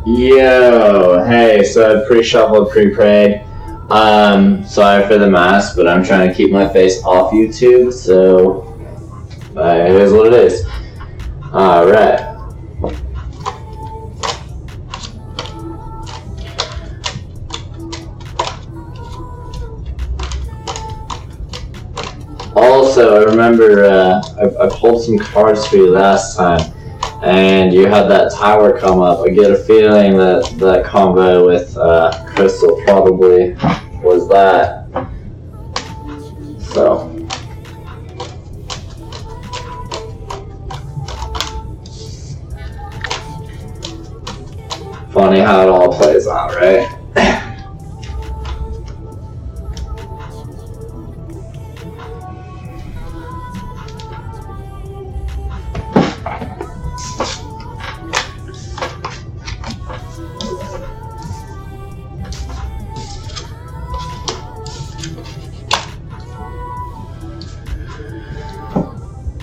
Yo, hey, so I pre-shuffled, pre-prayed. Sorry for the mask, but I'm trying to keep my face off YouTube, so it is what it is. Alright. Also, I remember I pulled some cards for you last time, and you had that tower come up. I get a feeling that that combo with Crystal probably was that. So. Funny how it all plays out, right?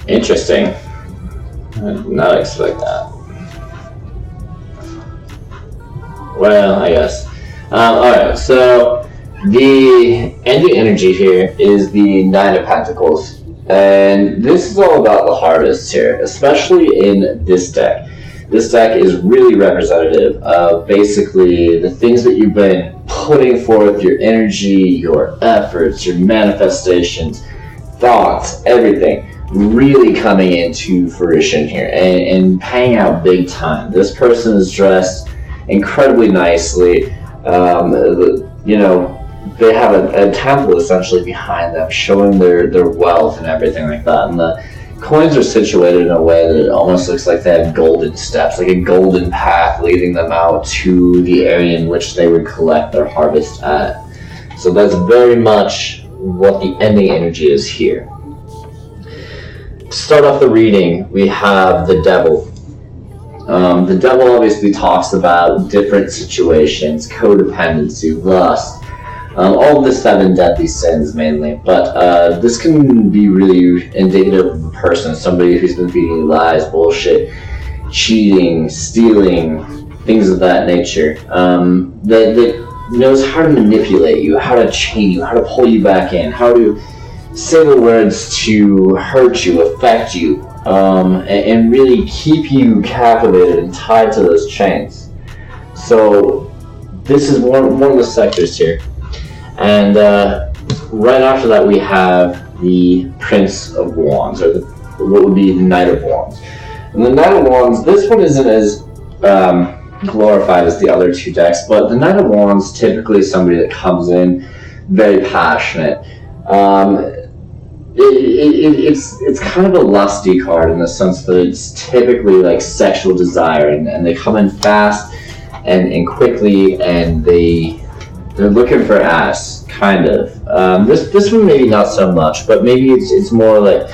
Interesting. I did not expect that. Well, I guess. Alright, so the ending energy here is the Nine of Pentacles. And this is all about the harvest here, especially in this deck. This deck is really representative of basically the things that you've been putting forth, your energy, your efforts, your manifestations, thoughts, everything really coming into fruition here and paying out big time. This person is dressed incredibly nicely. You know, they have a temple essentially behind them showing their wealth and everything like that, and the coins are situated in a way that it almost looks like they have golden steps, like a golden path leading them out to the area in which they would collect their harvest at. So that's very much what the ending energy is here. To start off the reading, we have the Devil. The Devil obviously talks about different situations, codependency, lust, all of the 7 deadly sins mainly, but this can be really indicative of a person, somebody who's been feeding you lies, bullshit, cheating, stealing, things of that nature, that knows how to manipulate you, how to chain you, how to pull you back in, how to say the words to hurt you, affect you, and really keep you captivated and tied to those chains. So this is one of the sectors here. And right after that we have the Prince of Wands, or what would be the Knight of Wands. And the Knight of Wands, this one isn't as glorified as the other 2 decks, but the Knight of Wands typically is somebody that comes in very passionate. It's kind of a lusty card in the sense that it's typically like sexual desire, and they come in fast and quickly, and they're looking for ass, kind of. This one maybe not so much, but maybe it's more like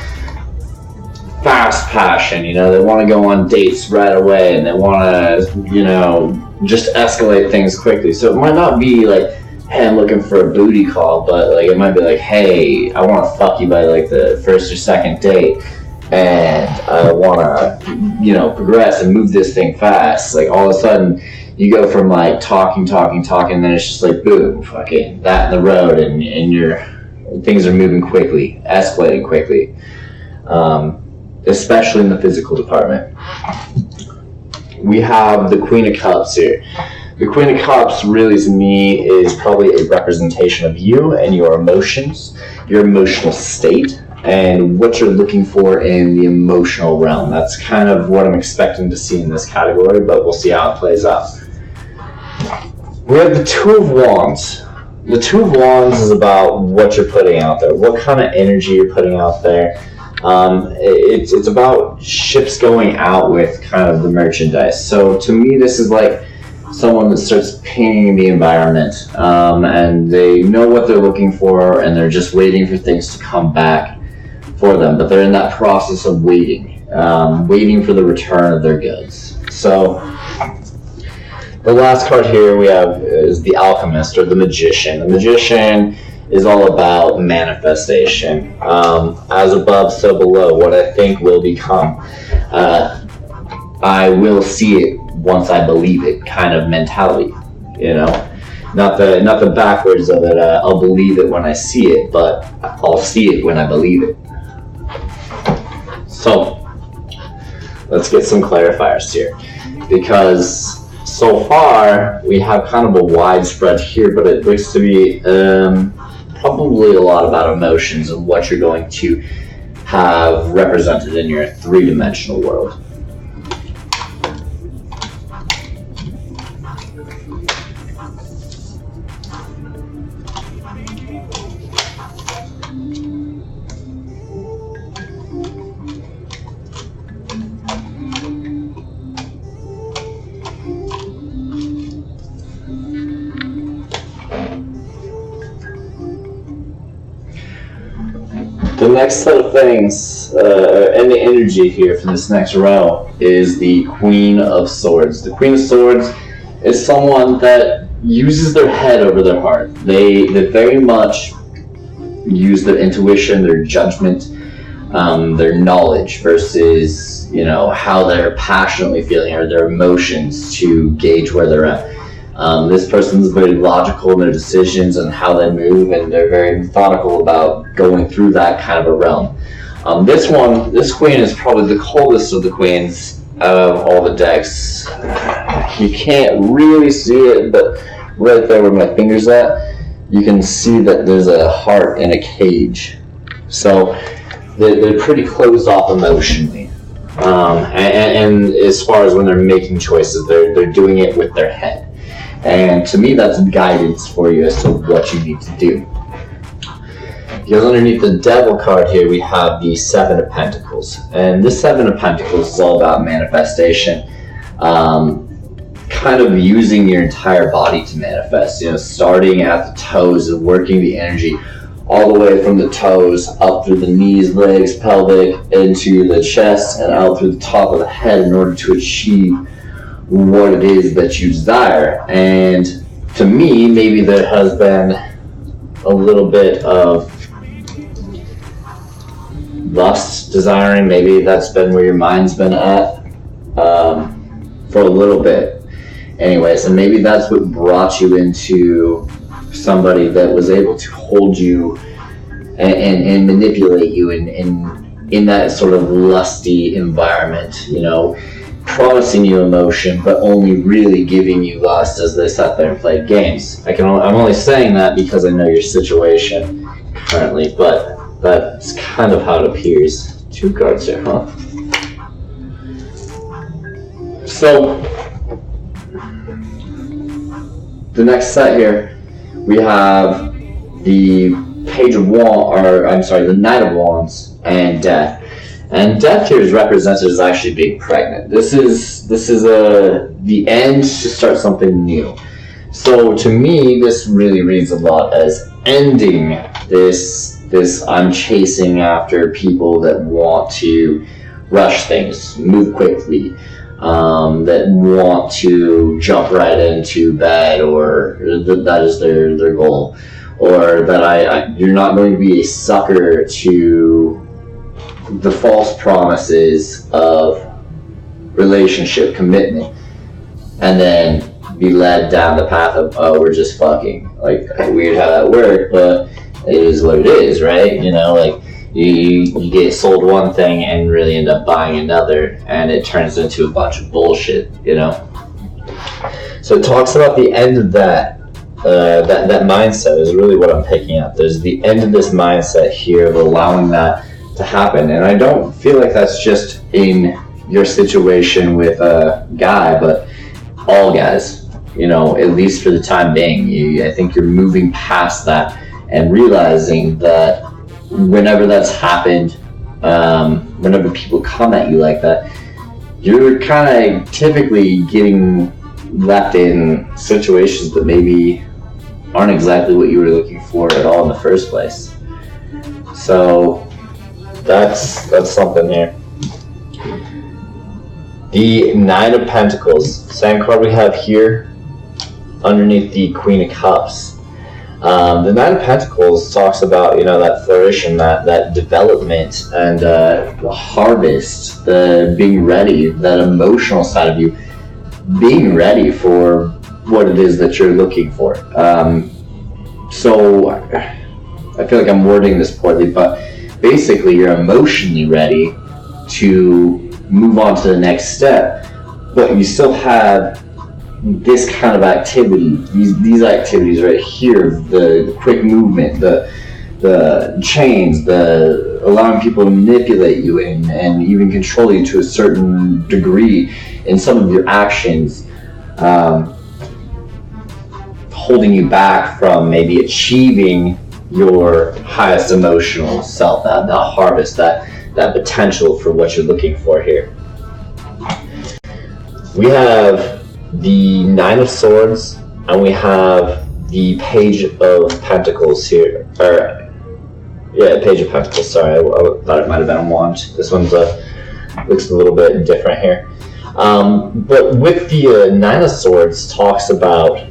fast passion, you know, they want to go on dates right away, and they want to, you know, just escalate things quickly. So it might not be like, hey, I'm looking for a booty call, but like it might be like, hey, I want to fuck you by like the first or second date, and I want to, you know, progress and move this thing fast. Like all of a sudden you go from like talking, and then it's just like boom, fucking that in the road, and your things are moving quickly, escalating quickly, especially in the physical department. We have the Queen of Cups here. The Queen of Cups really, to me, is probably a representation of you and your emotions, your emotional state, and what you're looking for in the emotional realm. That's kind of what I'm expecting to see in this category, but we'll see how it plays out. We have the Two of Wands. The Two of Wands is about what you're putting out there, what kind of energy you're putting out there. It's about ships going out with kind of the merchandise. So to me, this is like someone that starts painting the environment, and they know what they're looking for, and they're just waiting for things to come back for them, but they're in that process of waiting for the return of their goods. So the last card here we have is the Alchemist, or the Magician. The Magician is all about manifestation. As above, so below, what I think will become. I will see it once I believe it kind of mentality, you know? Not the backwards of it, I'll believe it when I see it, but I'll see it when I believe it. So, let's get some clarifiers here. Because so far, we have kind of a widespread here, but it looks to be probably a lot about emotions and what you're going to have represented in your three-dimensional world. The next set of things, and the energy here for this next row, is the Queen of Swords. The Queen of Swords is someone that uses their head over their heart. They very much use their intuition, their judgment, their knowledge versus, you know, how they're passionately feeling or their emotions to gauge where they're at. This person's very logical in their decisions and how they move, and they're very methodical about going through that kind of a realm. This queen is probably the coldest of the queens out of all the decks. You can't really see it, but right there where my finger's at, you can see that there's a heart in a cage. So they're pretty closed off emotionally. And as far as when they're making choices, they're doing it with their head. And to me, that's guidance for you as to what you need to do. Because underneath the Devil card here, we have the Seven of Pentacles. And this Seven of Pentacles is all about manifestation. Kind of using your entire body to manifest. You know, starting at the toes and working the energy all the way from the toes up through the knees, legs, pelvic, into the chest, and out through the top of the head in order to achieve what it is that you desire. And to me, maybe there has been a little bit of lust, desiring. Maybe that's been where your mind's been at for a little bit. Anyways, and maybe that's what brought you into somebody that was able to hold you and manipulate you in that sort of lusty environment, you know, promising you emotion, but only really giving you lust as they sat there and played games. I'm only saying that because I know your situation currently, but that's kind of how it appears. 2 cards here, huh? So, the next set here, we have the the Knight of Wands and Death. And Death here is represented as actually being pregnant. This is the end to start something new. So to me, this really reads a lot as ending this I'm chasing after people that want to rush things, move quickly, that want to jump right into bed, or that is their goal, or that you're not going to be a sucker to the false promises of relationship commitment and then be led down the path of, oh, we're just fucking. Like, weird how that worked, but it is what it is, right? You know, like, you get sold one thing and really end up buying another, and it turns into a bunch of bullshit, you know? So it talks about the end of that mindset is really what I'm picking up. There's the end of this mindset here of allowing that to happen, and I don't feel like that's just in your situation with a guy, but all guys, you know, at least for the time being. I think you're moving past that and realizing that whenever that's happened, whenever people come at you like that, you're kind of typically getting left in situations that maybe aren't exactly what you were looking for at all in the first place. So that's something here. The Nine of Pentacles, same card we have here underneath the Queen of Cups. The Nine of Pentacles talks about, that flourishing, that development, and the harvest, the being ready, that emotional side of you, being ready for what it is that you're looking for. So I feel like I'm wording this poorly, but basically you're emotionally ready to move on to the next step, but you still have this kind of activity, these activities right here, the quick movement, the chains, the allowing people to manipulate you and even control you to a certain degree in some of your actions, holding you back from maybe achieving your highest emotional self, that harvest, that potential for what you're looking for here. We have the Nine of Swords, and we have the Page of Pentacles here. Page of Pentacles, sorry, I thought it might have been a wand. This one's looks a little bit different here. But with the Nine of Swords, talks about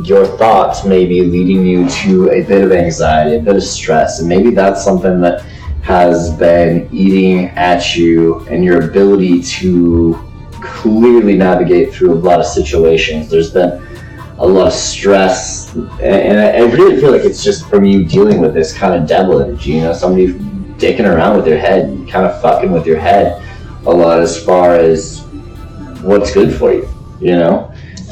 your thoughts maybe leading you to a bit of anxiety, a bit of stress, and maybe that's something that has been eating at you and your ability to clearly navigate through a lot of situations. There's been a lot of stress, and I really feel like it's just from you dealing with this kind of devil energy, somebody dicking around with your head, kind of fucking with your head a lot as far as what's good for you,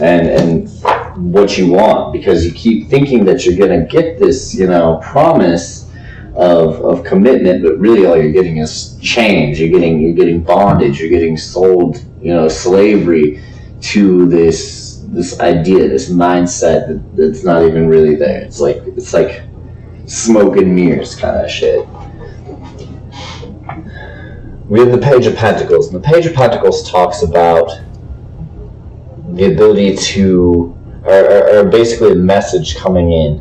and what you want, because you keep thinking that you're gonna get this, promise of commitment, but really all you're getting is change. You're getting bondage. You're getting sold, slavery to this idea, this mindset that's not even really there. It's like smoke and mirrors kind of shit. We have the Page of Pentacles, and the Page of Pentacles talks about the ability to, or basically a message coming in.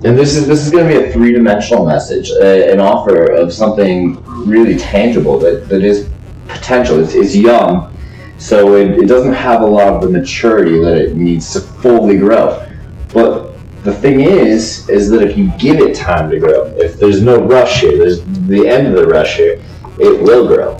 And this is going to be a three-dimensional message, an offer of something really tangible that is potential. It's young, so it doesn't have a lot of the maturity that it needs to fully grow. But the thing is that if you give it time to grow, if there's no rush here, there's the end of the rush here, it will grow.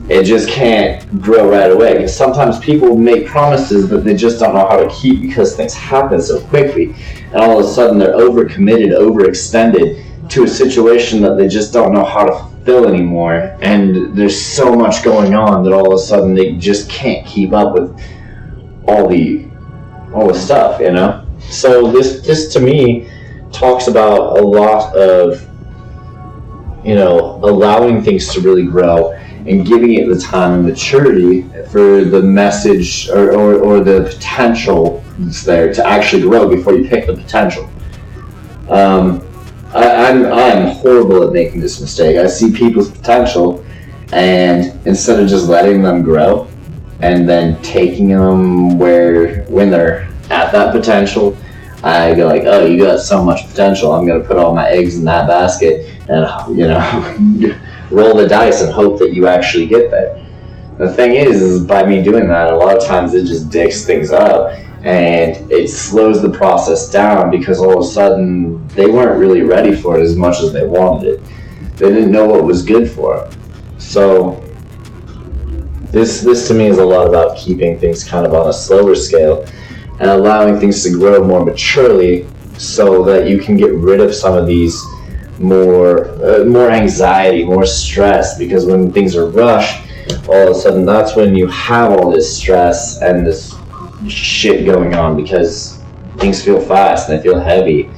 It just can't grow right away. Because sometimes people make promises that they just don't know how to keep because things happen so quickly. And all of a sudden they're overcommitted, overextended to a situation that they just don't know how to fulfill anymore. And there's so much going on that all of a sudden they just can't keep up with all the stuff, So this to me talks about a lot of, allowing things to really grow and giving it the time and maturity for the message or the potential that's there to actually grow before you pick the potential. I'm horrible at making this mistake. I see people's potential, and instead of just letting them grow and then taking them when they're at that potential, I go like, oh, you got so much potential, I'm going to put all my eggs in that basket and, roll the dice and hope that you actually get there. The thing is by me doing that, a lot of times it just dicks things up and it slows the process down because all of a sudden they weren't really ready for it as much as they wanted it. They didn't know what was good for them. So this to me is a lot about keeping things kind of on a slower scale and allowing things to grow more maturely so that you can get rid of some of these more anxiety, more stress, because when things are rushed, all of a sudden that's when you have all this stress and this shit going on because things feel fast and they feel heavy.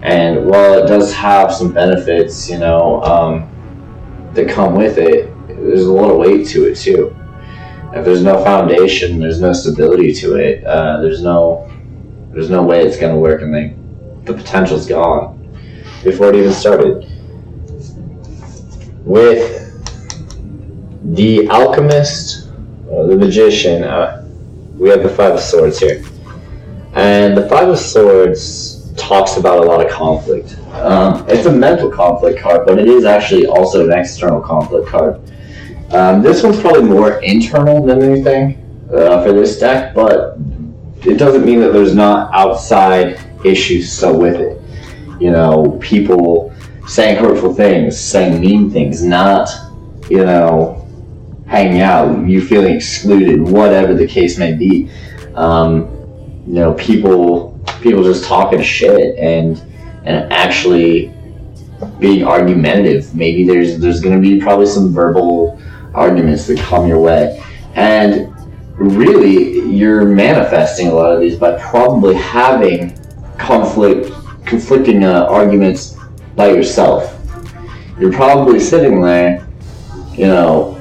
And while it does have some benefits, that come with it, there's a lot of weight to it too. If there's no foundation, there's no stability to it, there's no way it's going to work, and the potential's gone before it even started. With the Alchemist, the Magician, we have the Five of Swords here. And the Five of Swords talks about a lot of conflict. It's a mental conflict card, but it is actually also an external conflict card. This one's probably more internal than anything for this deck, but it doesn't mean that there's not outside issues so with it. You know, people saying hurtful things, saying mean things, not, you know, hanging out, you feeling excluded, whatever the case may be. You know, people just talking shit and actually being argumentative. Maybe there's going to be probably some verbal arguments that come your way, and really you're manifesting a lot of these by probably having conflicting arguments by yourself. You're probably sitting there, you know,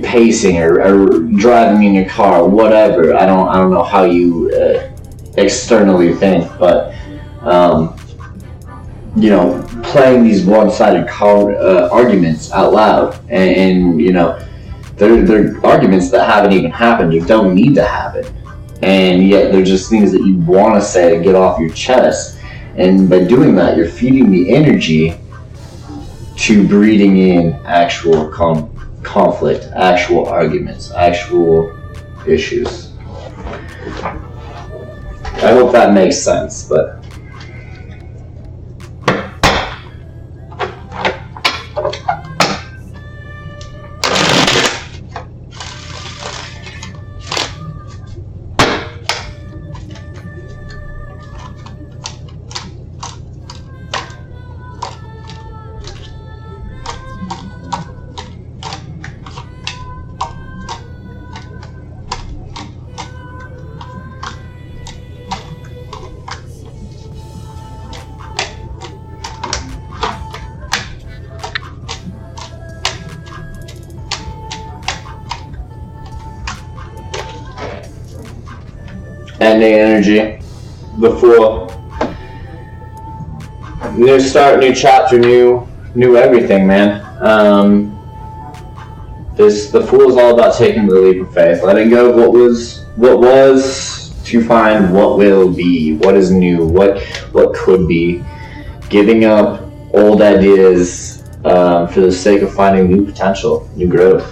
pacing or driving in your car, whatever. I don't know how you externally think, but you know, playing these one-sided arguments out loud, and you know, they're arguments that haven't even happened. You don't need to happen, and yet they're just things that you want to say to get off your chest. And by doing that, you're feeding the energy to breeding in actual conflict, actual arguments, actual issues. I hope that makes sense, but ending energy, before new start, new chapter, new everything, man. The Fool is all about taking the leap of faith, letting go of what was to find what will be, what is new, what could be, giving up old ideas for the sake of finding new potential, new growth.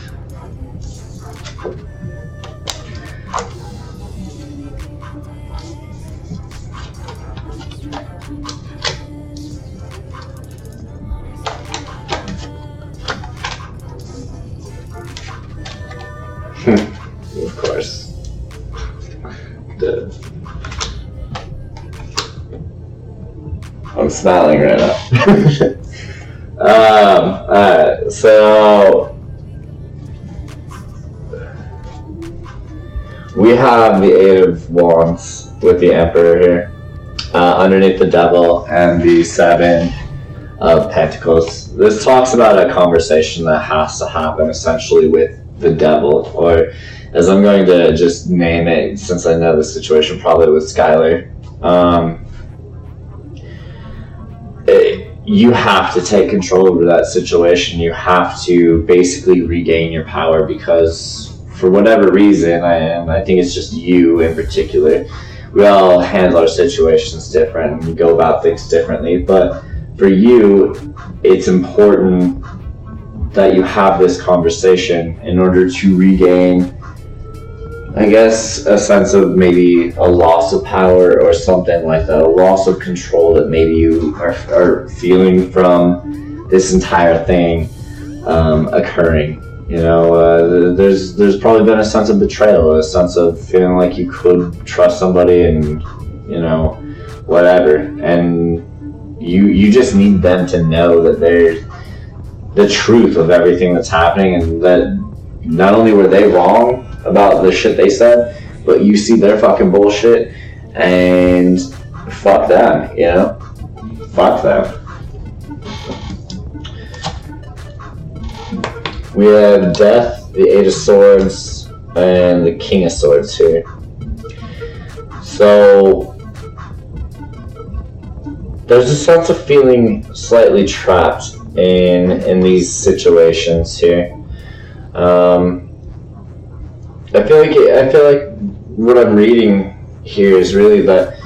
Of course. I'm smiling right now. Alright, so we have the Eight of Wands with the Emperor here, underneath the Devil, and the Seven of Pentacles. This talks about a conversation that has to happen essentially with the Devil, or as I'm going to just name it since I know the situation, probably with Skylar. You have to take control over that situation. You have to basically regain your power, because for whatever reason, and I think it's just you in particular, we all handle our situations different and we go about things differently, but for you, it's important that you have this conversation in order to regain, I guess, a sense of maybe a loss of power or something like that, a loss of control that maybe you are feeling from this entire thing occurring. You know, there's probably been a sense of betrayal, a sense of feeling like you could trust somebody and, you know, whatever. And you just need them to know that they're the truth of everything that's happening, and that not only were they wrong about the shit they said, but you see their fucking bullshit, and fuck them, you know? Fuck them. We have Death, the Eight of Swords, and the King of Swords here. So there's a sense of feeling slightly trapped in these situations here. I feel like what I'm reading here is really that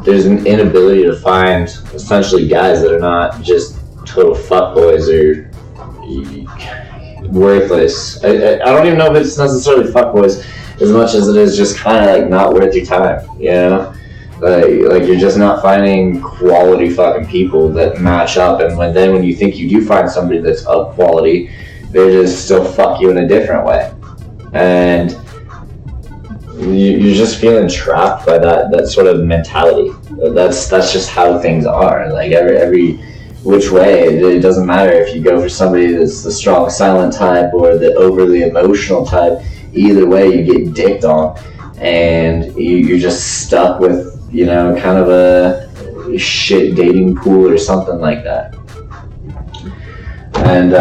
there's an inability to find essentially guys that are not just total fuckboys or worthless. I don't even know if it's necessarily fuckboys as much as it is just kind of like not worth your time, you know? Like you're just not finding quality fucking people that match up, and when you think you do find somebody that's of quality, they just still fuck you in a different way, and you're just feeling trapped by that sort of mentality. That's just how things are. Like every which way, it doesn't matter if you go for somebody that's the strong silent type or the overly emotional type. Either way, you get dicked on, and you're just stuck with, you know, kind of a shit dating pool or something like that. And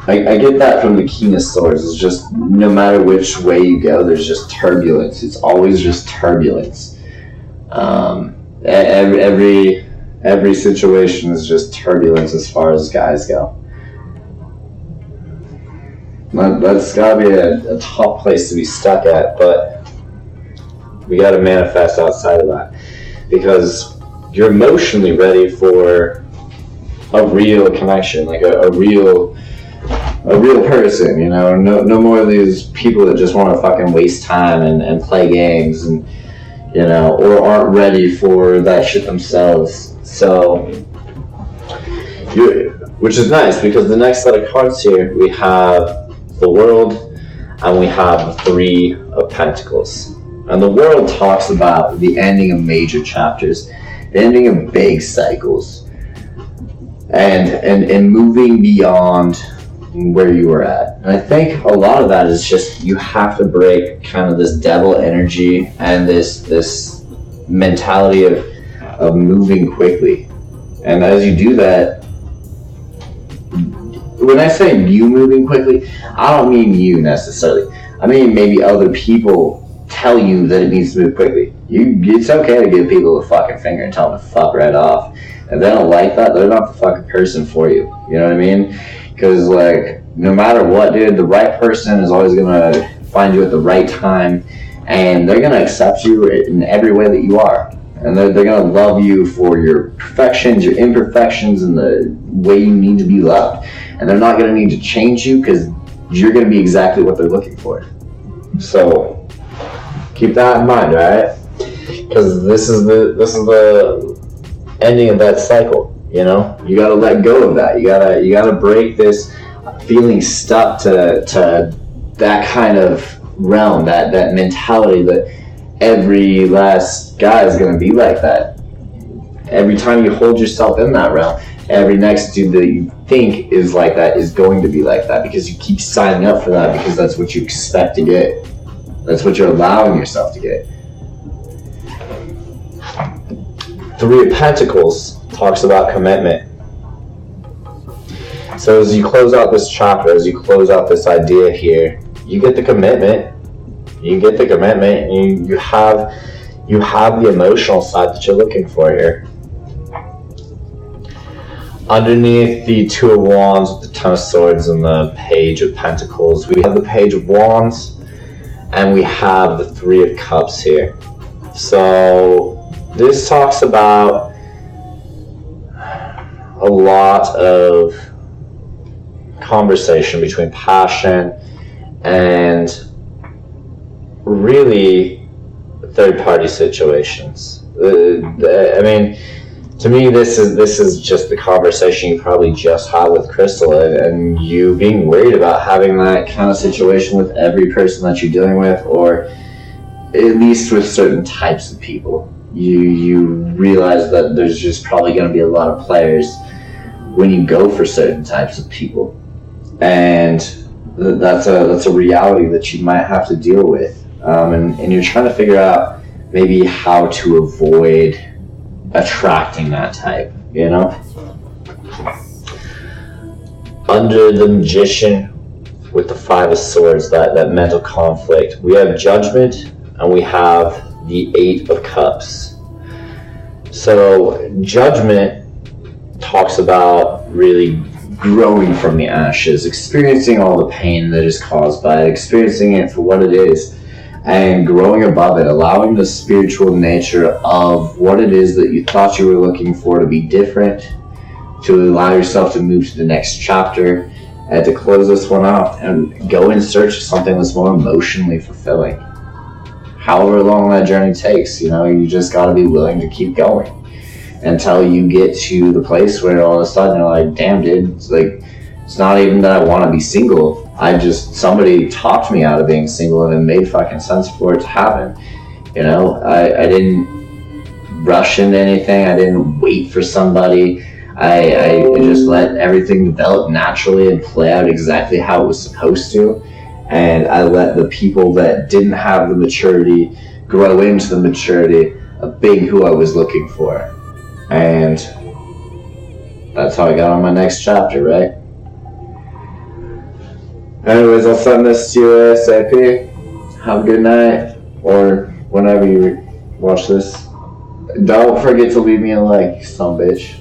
I get that from the King of Swords. It's just no matter which way you go, there's just turbulence. It's always just turbulence. Every situation is just turbulence as far as guys go. That's gotta be a tough place to be stuck at, but we gotta manifest outside of that, because you're emotionally ready for a real connection, like a real person, you know. No more of these people that just want to fucking waste time and play games, and you know, or aren't ready for that shit themselves. So, which is nice, because the next set of cards here, we have the World and we have the Three of Pentacles. And the World talks about the ending of major chapters, the ending of big cycles, and moving beyond where you were at. And I think a lot of that is just, you have to break kind of this devil energy and this mentality of moving quickly. And as you do that, when I say you moving quickly, I don't mean you necessarily. I mean maybe other people tell you that it needs to move quickly. It's okay to give people a fucking finger and tell them to fuck right off. If they don't like that, they're not the fucking person for you. You know what I mean? Because, like, no matter what, dude, the right person is always going to find you at the right time, and they're going to accept you in every way that you are. And they're going to love you for your perfections, your imperfections, and the way you need to be loved. And they're not going to need to change you, because you're going to be exactly what they're looking for. So, keep that in mind, alright? Because this is the ending of that cycle. You know, you gotta let go of that. You gotta break this feeling stuck to that kind of realm, that mentality that every last guy is gonna be like that. Every time you hold yourself in that realm, every next dude that you think is like that is going to be like that, because you keep signing up for that, because that's what you expect to get. That's what you're allowing yourself to get. Three of Pentacles talks about commitment. So as you close out this chapter, as you close out this idea here, you get the commitment. You get the commitment. You have the emotional side that you're looking for here. Underneath the Two of Wands with the Ten of Swords and the Page of Pentacles, we have the Page of Wands, and we have the Three of Cups here. So this talks about a lot of conversation between passion and really third-party situations. I mean, to me, this is just the conversation you probably just had with Crystal, and you being worried about having that kind of situation with every person that you're dealing with, or at least with certain types of people. You realize that there's just probably going to be a lot of players when you go for certain types of people, and that's a reality that you might have to deal with, and you're trying to figure out maybe how to avoid attracting that type, you know. Under the Magician with the Five of Swords, that mental conflict, we have Judgment and we have the Eight of Cups. So Judgment talks about really growing from the ashes, experiencing all the pain that is caused by it, experiencing it for what it is, and growing above it, allowing the spiritual nature of what it is that you thought you were looking for to be different, to allow yourself to move to the next chapter, and to close this one off and go in search of something that's more emotionally fulfilling. however long that journey takes. You just got to be willing to keep going until you get to the place where all of a sudden you're like, damn, dude, it's not even that I want to be single. Somebody talked me out of being single, and it made fucking sense for it to happen. I didn't rush into anything. I didn't wait for somebody. I just let everything develop naturally and play out exactly how it was supposed to. And I let the people that didn't have the maturity grow into the maturity of being who I was looking for. And that's how I got on my next chapter, right? Anyways, I'll send this to you ASAP. Have a good night, or whenever you watch this. Don't forget to leave me a like, you son of a bitch.